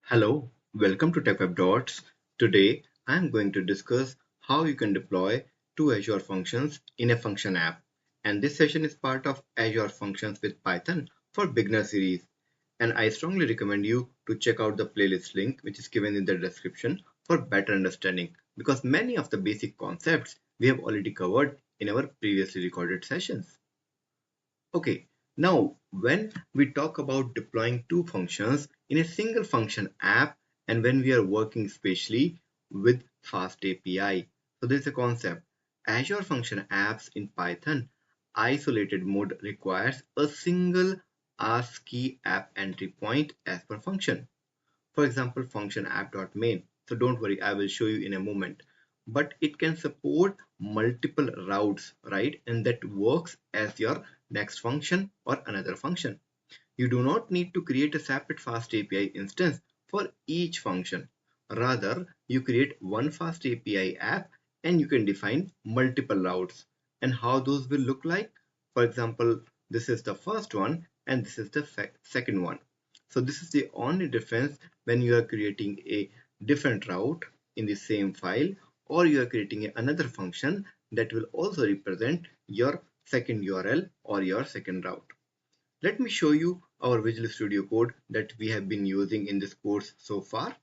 Hello, welcome to TechWeb Dots. Today, I am going to discuss how you can deploy two Azure functions in a function app. And this session is part of Azure Functions with Python for Beginner series. And I strongly recommend you to check out the playlist link which is given in the description for better understanding because many of the basic concepts we have already covered in our previously recorded sessions. Okay, now when we talk about deploying two functions in a single function app and when we are working especially with FastAPI, so there's a concept. Azure Function Apps in Python isolated mode requires a single ASCII app entry point as per function. For example, function app.main. So don't worry, I will show you in a moment. But it can support multiple routes, right? And that works as your next function or another function. You do not need to create a separate FastAPI instance for each function. Rather, you create one FastAPI app and you can define multiple routes. And how those will look like? For example, this is the first one and this is the second one. So this is the only difference when you are creating a different route in the same file or you are creating another function that will also represent your second URL or your second route. Let me show you our Visual Studio code that we have been using in this course so far.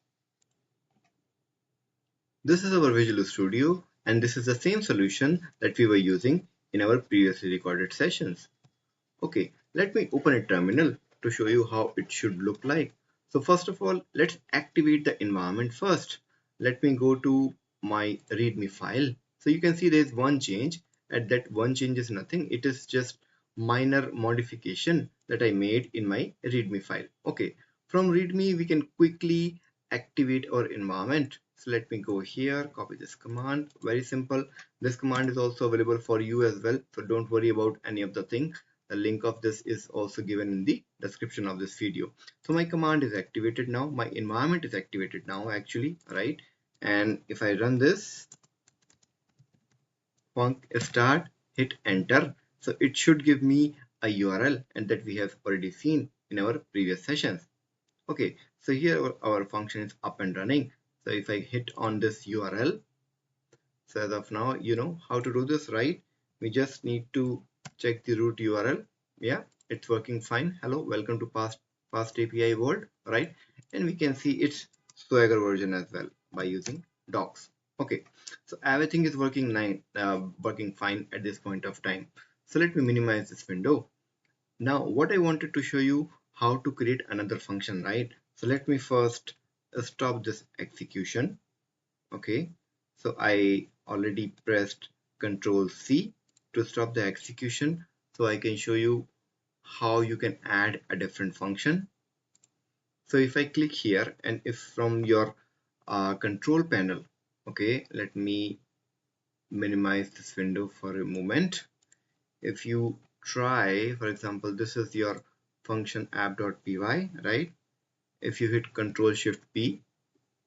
This is our Visual Studio and this is the same solution that we were using in our previously recorded sessions. Okay, let me open a terminal to show you how it should look like. So first of all, let's activate the environment first. Let me go to my README file. So you can see there is one change, and that one change is nothing. It is just minor modification that I made in my README file. Okay, from README we can quickly activate our environment. So let me go here, copy this command. Very simple. This command is also available for you as well. So don't worry about any of the thing. The link of this is also given in the description of this video. So my command is activated now. My environment is activated now actually, right? And if I run this, func start, hit enter. So it should give me a URL and that we have already seen in our previous sessions. Okay, so here our function is up and running. So if I hit on this URL, so as of now, you know how to do this, right? We just need to check the root URL. Yeah, it's working fine. Hello, welcome to FastAPI world, right? And we can see its Swagger version as well by using docs. Okay, so everything is working fine at this point of time. So let me minimize this window. Now, what I wanted to show you how to create another function, right? So let me first stop this execution. Okay, so I already pressed Control C to stop the execution, so I can show you how you can add a different function. So if I click here and if from your control panel, okay, let me minimize this window for a moment. If you try, for example, this is your function app.py, right? If you hit Control Shift P,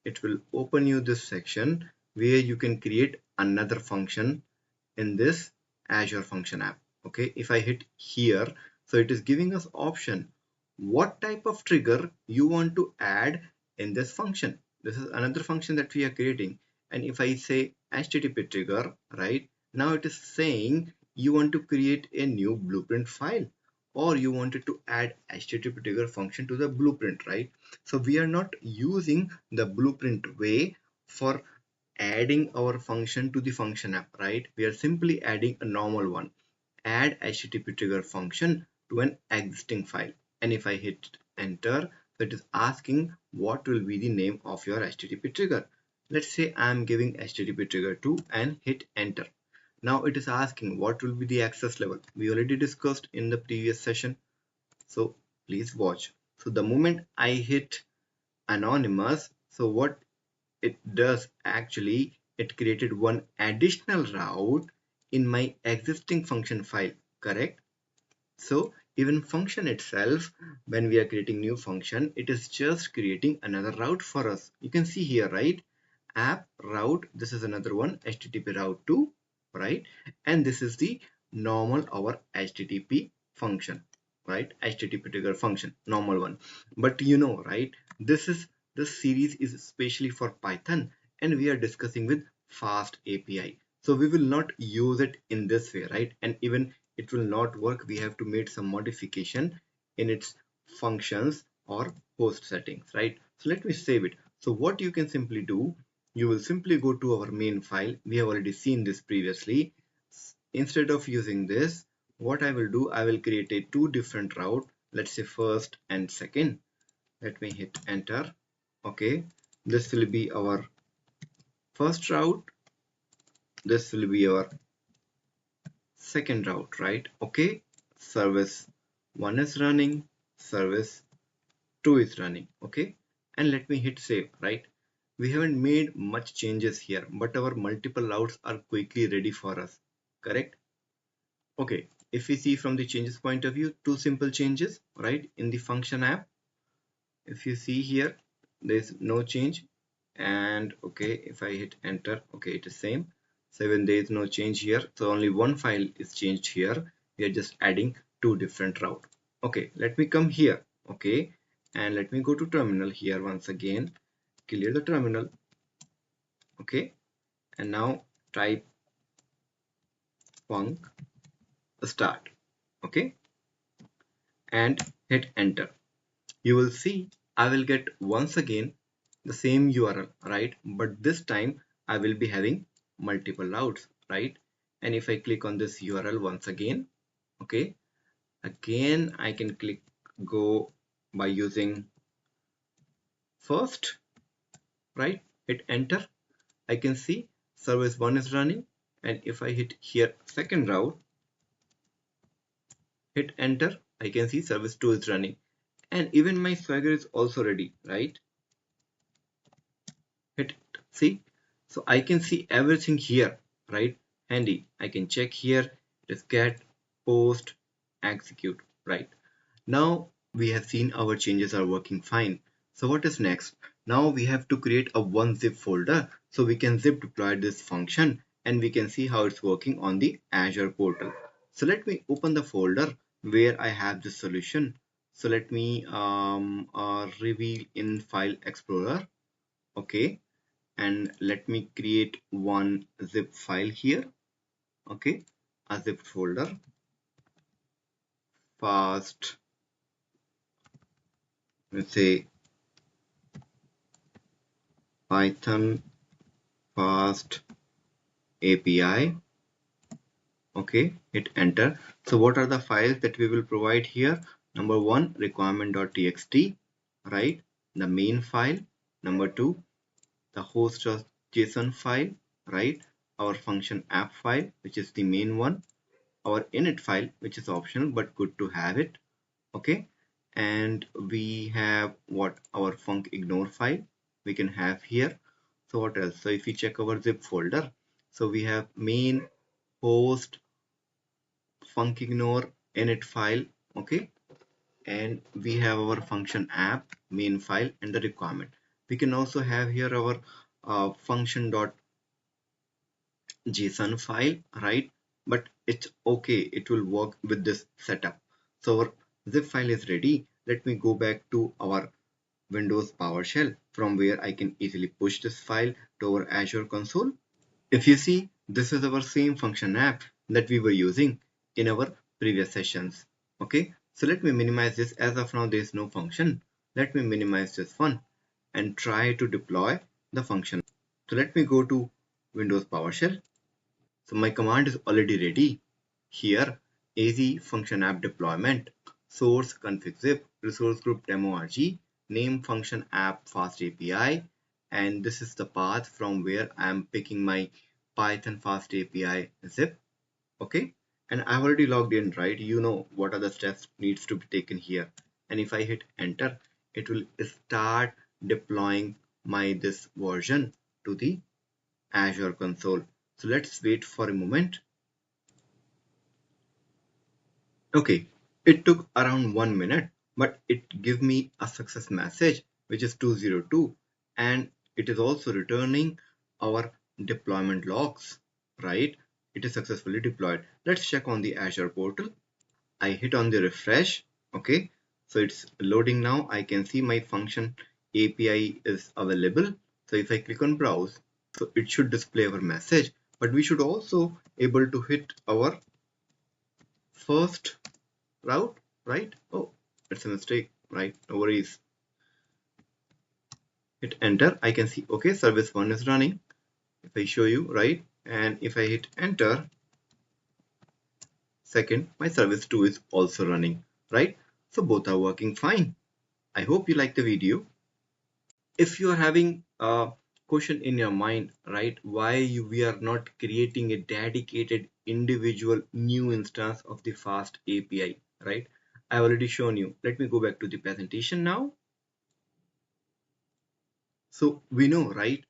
it will open you this section where you can create another function in this Azure function app. Okay, if I hit here, so it is giving us option what type of trigger you want to add in this function. This is another function that we are creating, and if I say http trigger, right, now it is saying you want to create a new blueprint file or you wanted to add http trigger function to the blueprint, right? So we are not using the blueprint way for adding our function to the function app, right? We are simply adding a normal one, add http trigger function to an existing file. And if I hit enter, so it is asking what will be the name of your http trigger. Let's say I'm giving http trigger 2 and hit enter. Now it is asking what will be the access level. We already discussed in the previous session, so please watch. So the moment I hit anonymous, so what it does actually, it created one additional route in my existing function file, correct? So even function itself, when we are creating new function, it is just creating another route for us. You can see here, right? App route, this is another one, http route 2, right? And this is the normal our http function, right? Http trigger function, normal one. But you know, right, this is this series is especially for Python and we are discussing with FastAPI. So we will not use it in this way, right? And even it will not work. We have to make some modification in its functions or host settings, right? So let me save it. So what you can simply do, you will simply go to our main file. We have already seen this previously. Instead of using this, what I will do, I will create a two different route. Let's say first and second. Let me hit enter. Okay, this will be our first route, this will be our second route, right? Okay, service 1 is running, service 2 is running. Okay, and let me hit save, right? We haven't made much changes here, but our multiple routes are quickly ready for us, correct? Okay, if we see from the changes point of view, two simple changes, right? In the function app, if you see here, there's no change. And okay, if I hit enter, okay, it is same. So when there is no change here, so only one file is changed here. We are just adding two different route. Okay, let me come here. Okay, and let me go to terminal here once again, clear the terminal. Okay, and now type func start. Okay, and hit enter. You will see I will get once again the same URL, right? But this time I will be having multiple routes, right? And if I click on this URL once again, okay, again I can click go by using first, right? Hit enter. I can see service 1 is running, and if I hit here second route, hit enter, I can see service 2 is running, and even my Swagger is also ready, right? Hit see, so I can see everything here, right? Handy. I can check here, it is get, post, execute, right? Now we have seen our changes are working fine. So what is next? Now we have to create a one zip folder so we can zip deploy this function and we can see how it's working on the Azure portal. So let me open the folder where I have this solution. So let me reveal in file explorer. Okay, and let me create one zip file here. Okay, a zip folder, fast, let's say Python fast API. Okay, hit enter. So what are the files that we will provide here? Number one, requirement.txt, right? The main file. Number two, the host.json file, right? Our function app file, which is the main one. Our init file, which is optional but good to have it. Okay, and we have what our func ignore file we can have here. So what else? So if we check our zip folder, so we have main, host, func ignore, init file. Okay, and we have our function app main file and the requirement. We can also have here our function.json file, right? But it's okay, it will work with this setup. So our zip file is ready. Let me go back to our Windows PowerShell from where I can easily push this file to our Azure console. If you see, this is our same function app that we were using in our previous sessions. Okay, so let me minimize this. As of now, there is no function. Let me minimize this one and try to deploy the function. So let me go to Windows PowerShell. So my command is already ready. Here, AZ function app deployment, source config zip, resource group demo rg, name function app fast API, and this is the path from where I am picking my Python fast API zip. Okay, and I've already logged in, right? You know what are the steps needs to be taken here. And if I hit enter, it will start deploying my this version to the Azure console. So let's wait for a moment. Okay, it took around 1 minute, but it gave me a success message, which is 202, and it is also returning our deployment logs, right? It is successfully deployed. Let's check on the Azure portal. I hit on the refresh. Okay, so it's loading now. I can see my function API is available. So if I click on browse, so it should display our message, but we should also able to hit our first route, right? Oh, it's a mistake, right? No worries. Hit enter. I can see, okay, service 1 is running. If I show you, right? And if I hit enter, second, my service 2 is also running, right? So both are working fine. I hope you like the video. If you are having a question in your mind, right, why we are not creating a dedicated individual new instance of the fast API, right? I've already shown you. Let me go back to the presentation now. So we know, right,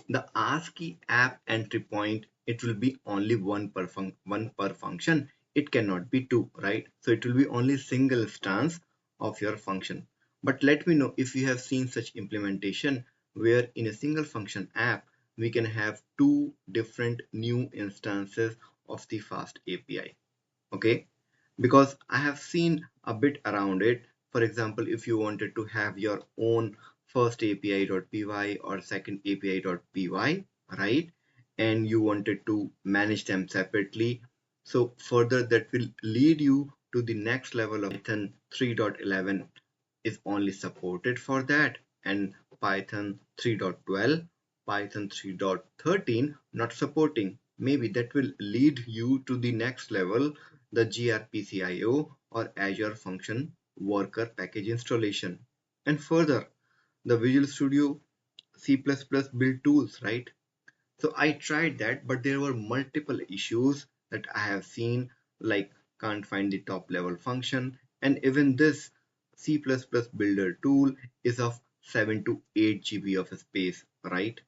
the ASCII app entry point, it will be only one per function. It cannot be two, right? So it will be only single instance of your function. But let me know if you have seen such implementation where in a single function app we can have two different new instances of the fast API. Okay, because I have seen a bit around it. For example, if you wanted to have your own first API.py or second API.py, right, and you wanted to manage them separately, so further that will lead you to the next level of Python 3.11 is only supported for that, and Python 3.12, Python 3.13 not supporting. Maybe that will lead you to the next level, the gRPCIO or Azure Function Worker Package installation. And further, the Visual Studio C++ build tools, right? So I tried that, but there were multiple issues that I have seen, like can't find the top level function, and even this C++ builder tool is of 7 to 8 GB of space, right?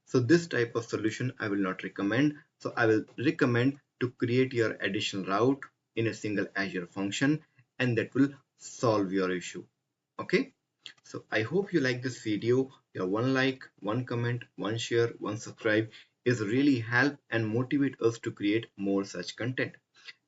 So this type of solution I will not recommend. So I will recommend to create your additional route in a single Azure function, and that will solve your issue. Okay. So I hope you like this video. Your one like, one comment, one share, one subscribe is really help and motivate us to create more such content.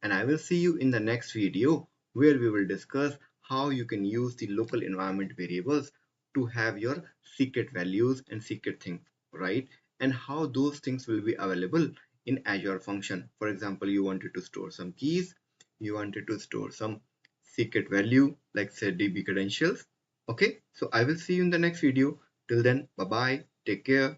And I will see you in the next video where we will discuss how you can use the local environment variables to have your secret values and secret things, right? And how those things will be available in Azure function. For example, you wanted to store some keys, you wanted to store some secret value like say DB credentials. Okay, so I will see you in the next video. Till then, bye bye, take care.